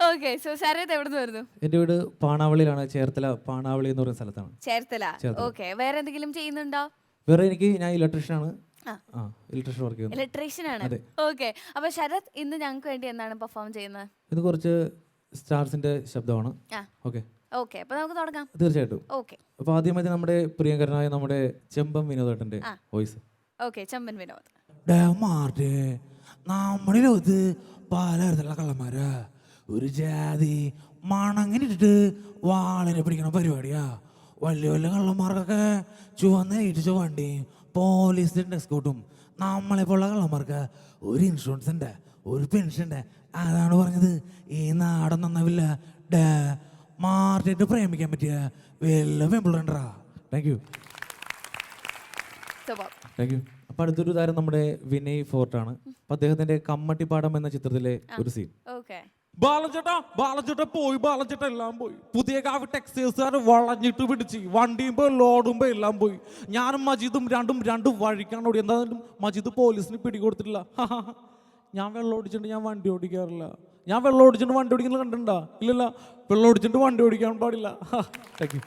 Okay, so Sarath എവിടെ നിന്ന് വരുന്നു? എന്റെ വീട് പാണാവളിയിലാണ്, ചേർത്തല പാണാവളി എന്ന് പറയുന്ന സ്ഥലത്താണ്. ചേർത്തല. ഓക്കെ, വേറെ എന്തെങ്കിലും ചെയ്യുന്നുണ്ടോ? വേറെ ഞാൻ ഇലക്ട്രീഷ്യൻ ആണ്. ആ. ഇലക്ട്രീഷ്യൻ വർക്ക് ചെയ്യുന്നു. ഇലക്ട്രീഷ്യൻ ആണ്. ഓക്കെ, അപ്പൊ ശരത് ഇന്ന് ഞങ്ങൾക്ക് വേണ്ടി എന്താണ് പെർഫോം ചെയ്യുന്നത്? ഇത് കുറച്ച് സ്റ്റാർസിന്റെ ശബ്ദമാണ്. ഓക്കെ ഓക്കെ, അപ്പൊ നമുക്ക് തുടങ്ങാം. തീർച്ചയായിട്ടും. ഓക്കെ, അപ്പൊ ആദ്യമായിട്ട് നമ്മുടെ പ്രിയങ്കരനായ നമ്മുടെ ചെമ്പം വിനോദേട്ടന്റെ വോയിസ്. ഓക്കെ, ചെമ്പൻ വിനോദ്. നമ്മുടെ ലോകത്ത് പലതരത്തിലുള്ള കള്ളന്മാരാ. ഒരു ജാതി മണങ്ങിനിട്ടിട്ട് വാളിനെ പിടിക്കണ പരിപാടിയാ. വലിയ വലിയ കള്ളന്മാർക്കൊക്കെ ചുവന്ന വണ്ടിയും പോലീസിന്റെ എസ്കോട്ടും. നമ്മളെപ്പോലുള്ള കള്ളന്മാർക്ക് ഒരു ഇൻഷുറൻസ് ഉണ്ട്, ഒരു പെൻഷൻ ഉണ്ട്. അതാണ് പറഞ്ഞത്, ഈ നാടൻ നന്നാവില്ല. മാർട്ടിട്ട് പ്രേമിക്കാൻ പറ്റിയ വല്ല പെമ്പിളുണ്ടാ. Thank you. Thank you. അപ്പൊ അടുത്തൊരു താരം നമ്മുടെ വിനയ് ഫോർട്ടാണ്. അപ്പൊ അദ്ദേഹത്തിന്റെ കമ്മട്ടിപ്പാടം എന്ന ചിത്രത്തിലെ ഒരു സീൻ. ബാലചേട്ടാ പോയി, ബാലചേട്ട എല്ലാം പോയി. പുതിയ കാവ് ടെക്സ്റ്റൈൽസുകാർ വളഞ്ഞിട്ട് പിടിച്ച് വണ്ടിയുമ്പോ ലോഡുമ്പോ എല്ലാം പോയി. ഞാനും മജീദും രണ്ടും വഴിക്കാണ് ഓടി. എന്തായാലും മജീദ് പോലീസിന് പിടികൊടുത്തിട്ടില്ല. ഞാൻ വെള്ളം ഓടിച്ചിട്ട് ഞാൻ വണ്ടി ഓടിക്കാറില്ല. ഞാൻ വെള്ളം ഓടിച്ചിട്ട് വണ്ടി ഓടിക്കുന്നത് കണ്ടിട്ടുണ്ടോ? ഇല്ലല്ല, വെള്ളം ഓടിച്ചിട്ട് വണ്ടി ഓടിക്കാൻ പാടില്ല. Thank you.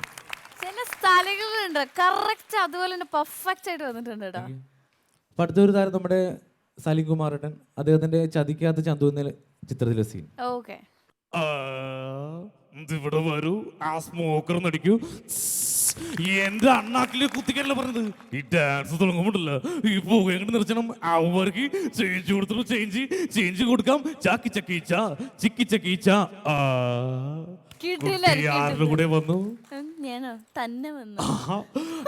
ചില സ്ഥലങ്ങളുണ്ട് കറക്റ്റ് അതുപോലെ തന്നെ പെർഫെക്റ്റ് ആയിട്ട് വന്നിട്ടുണ്ട് കേട്ടോ. അപ്പൊ അടുത്തൊരു താരം നമ്മുടെ സലീം കുമാരേട്ടൻ, അദ്ദേഹത്തിന്റെ ചതിക്കാത്ത ചന്തു എന്ന ചിത്രത്തിലെ സീൻ. ഓക്കെ, ഇവിടെ വരൂ, ആ സ്മോക്കർ നടിക്കൂ. എന്റെ അണ്ണാക്കില് കുത്തിക്കല്ല പറഞ്ഞത്. ഈ ഡാൻസ് തുടങ്ങുമ്പോണ്ടല്ല ഈ പുക എങ്ങോട്ട് നിർച്ചണം. അവർക്ക് ചേഞ്ച് കൊടുത്തിട്ട് ചേഞ്ച് കൊടുക്കാം. ചാക്കി ചക്കീച്ച ചിക്കി ചക്കീച്ച. ആരുടെ കൂടെ വന്നു? തന്നെ വന്നു.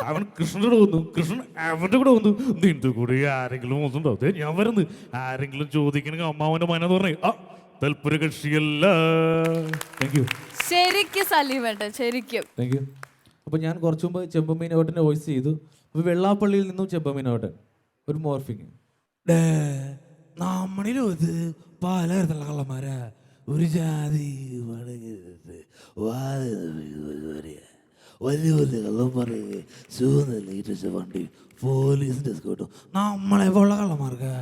അവൻ കൃഷ്ണനോട് വന്നു, കൃഷ്ണൻ അവന്റെ കൂടെ വന്നു. നിന്റെ കൂടെ ആരെങ്കിലും വന്നുണ്ടോ? അതെ ഞാൻ വരുന്നു. ആരെങ്കിലും ചോദിക്കണെങ്കിൽ അമ്മാവന്റെ മനന്ന് പറഞ്ഞേ തൽപര കക്ഷിയല്ല. Thank you. ശരിക്കും സലീമേട്ടൻ, ശരിക്കും താങ്ക് യു. അപ്പോൾ ഞാൻ കുറച്ചു മുമ്പ് ചെമ്പമീനോട്ടൻ്റെ വോയിസ് ചെയ്തു. അപ്പോൾ വെള്ളാപ്പള്ളിയിൽ നിന്നും ചെമ്പമീനോട്ടൻ ഒരു മോർഫിങ്. നമ്മളിലോത് പലതരത്തിലുള്ള കള്ളന്മാരാ. ഒരു ജാതി വലിയ വലിയ കള്ളന്മാർ ചുവന്ന വണ്ടി പോലീസിന്റെ സ്കോട്ടും. നമ്മളെ പോലുള്ള കള്ളന്മാർക്ക്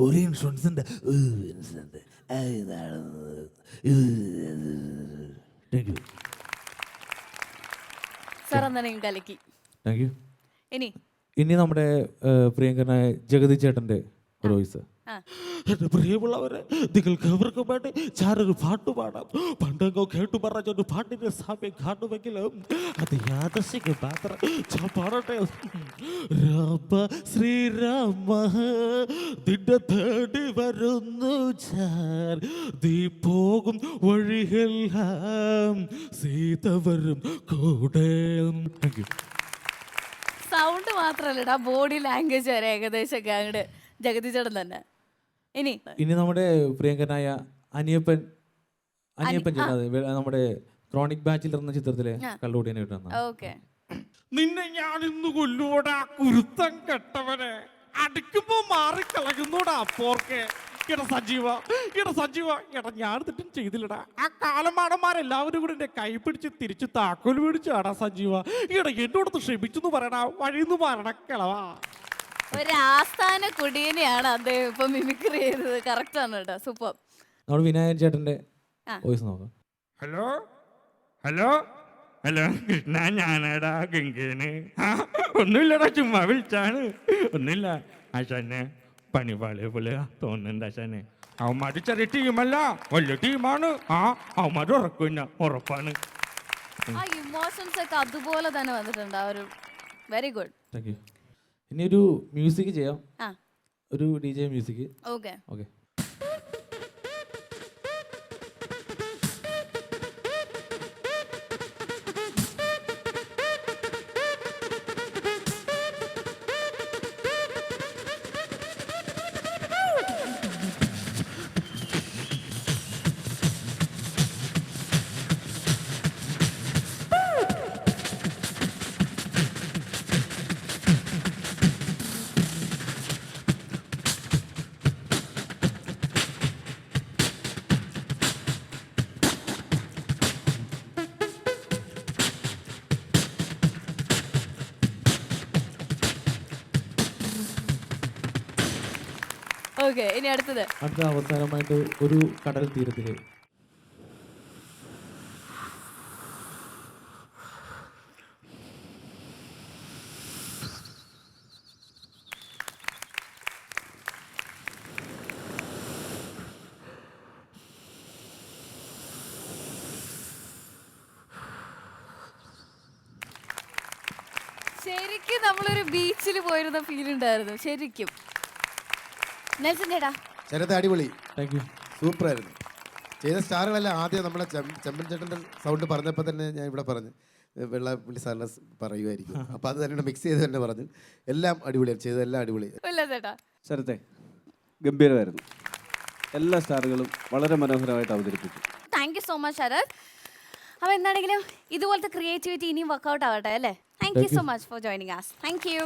ഒരു ഇൻഷുറൻസ് ഉണ്ട്. Thank you. കലക്കി. Thank you. ഇനി നമ്മുടെ പ്രിയങ്കരനായ ജഗതി ചേട്ടന്റെ ഒരു വോയിസ്. എന്റെ പ്രിയമുള്ളവരെ, നിങ്ങൾക്ക് അവർക്കും വേണ്ടി ഞാനൊരു പാട്ട് പാടാം. പണ്ടങ്ങോ കേട്ടു പറഞ്ഞൊരു പാട്ടിന്റെ സമയം കാണുമെങ്കിലും അത് യാദൃശ്ചിക മാത്രം. ഞാൻ പാടട്ടെ. രാമ ശ്രീരാമ നിന്നെ തേടി വരുന്നു ഞാൻ, നീ പോകും വഴിയെല്ലാം സീത വരും കൂടെ. സൗണ്ട് മാത്രല്ലടാ, ബോഡി ലാംഗ്വേജ് വരെ ഏകദേശം അങ്ങോട്ട് ജഗതി ചേട്ടൻ തന്നെ. ഇനി നമ്മുടെ പ്രിയങ്കരനായ അനിയപ്പൻ ചേട്ടൻ, നമ്മുടെ ക്രോണിക് ബാച്ചിൽ എന്ന ചിത്രത്തിലെ കള്ളുകൂടിയെ ഓക്കെ. നിന്നെ ഞാൻ ഇന്ന് കൊല്ലൂടാ കുരുത്തം കെട്ടവനെ, അടുക്കുമ്പോ മാറിക്കളയുന്നൂടാ പോർക്കെ. സജീവ ഞാൻ തെറ്റും ചെയ്തില്ലടാ. ആ കാലമാടന്മാരെല്ലാവരും കൂടി എന്റെ കൈ പിടിച്ച് തിരിച്ച് താക്കോൽ പിടിച്ചാടാ സജീവ. എന്നോടത്ത് ക്ഷമിച്ചെന്ന് പറയണ, വഴിന്ന് പറയണ കിളവാ. ഒരു ആസ്ഥാന കുടിയനെയാണ് അദ്ദേഹം ഇപ്പൊ മിമിക്രി ചെയ്തത്. കറക്റ്റ് ആണ് കേട്ടോ, സൂപ്പർ. നമ്മുടെ വിനായകൻ ചേട്ടന്റെ വോയിസ് നോക്കാം. ഹലോ ഹലോ ഹലോ കൃഷ്ണ, ഞാനാടാ ഗംഗേന്. ഒന്നുമില്ലടാ, ചുമ്മാ വിളിച്ചാണ്. ഒന്നുമില്ല ആശാനെ, പണിപാളിയെ പോലെ തോന്നുന്നുണ്ട് ആശാനെ. അവന്മാര് ചെറിയ ടീമല്ല, വലിയ ടീമാണ്. അവന്മാര് ഉറക്കില്ല, ഉറപ്പാണ്. ആ ഇമോഷൻസ് ഒക്കെ അതുപോലെ തന്നെ വന്നിട്ടുണ്ട്. ഒരു വെരി ഗുഡ്. Thank you. ഇനി ഒരു മ്യൂസിക് ചെയ്യാം, ഒരു DJ മ്യൂസിക്. ഓക്കെ. ഓക്കെ, ഇനി അടുത്തത്. അടുത്ത അവസാനമായിട്ട് ഒരു കടൽ തീരത്തില് ശരിക്കും നമ്മളൊരു ബീച്ചിൽ പോയിരുന്ന ഫീൽ ഉണ്ടായിരുന്നു ശരിക്കും. നെൽസൺ ചേട്ടാ. ശരത് അടിപൊളി, താങ്ക് യു. സൂപ്പറായിരുന്നു. ചെയ്ത സ്റ്റാറുകളെല്ലാം ആദ്യം നമ്മളെ ചെമ്പൻ ചേട്ടൻ്റെ സൗണ്ട് പറഞ്ഞപ്പോൾ തന്നെ ഞാൻ ഇവിടെ പറഞ്ഞു വെള്ളാപ്പള്ളി സാറിനെ പറയുമായിരിക്കും. അപ്പോൾ അത് തന്നെ മിക്സ് ചെയ്ത് തന്നെ പറഞ്ഞു. എല്ലാം അടിപൊളിയാണ്, ചെയ്തതെല്ലാം അടിപൊളി. ചേട്ടാ. ശരത്തെ ഗംഭീരമായിരുന്നു. എല്ലാ സ്റ്റാറുകളും വളരെ മനോഹരമായിട്ട് അവതരിപ്പിച്ചു. Thank you so much Sharath. അപ്പോൾ എന്താണെങ്കിലും ഇതുപോലത്തെ ക്രിയേറ്റിവിറ്റി ഇനിയും വർക്കൗട്ട് ആവട്ടെ അല്ലേ. Thank you so much for joining us. Thank U.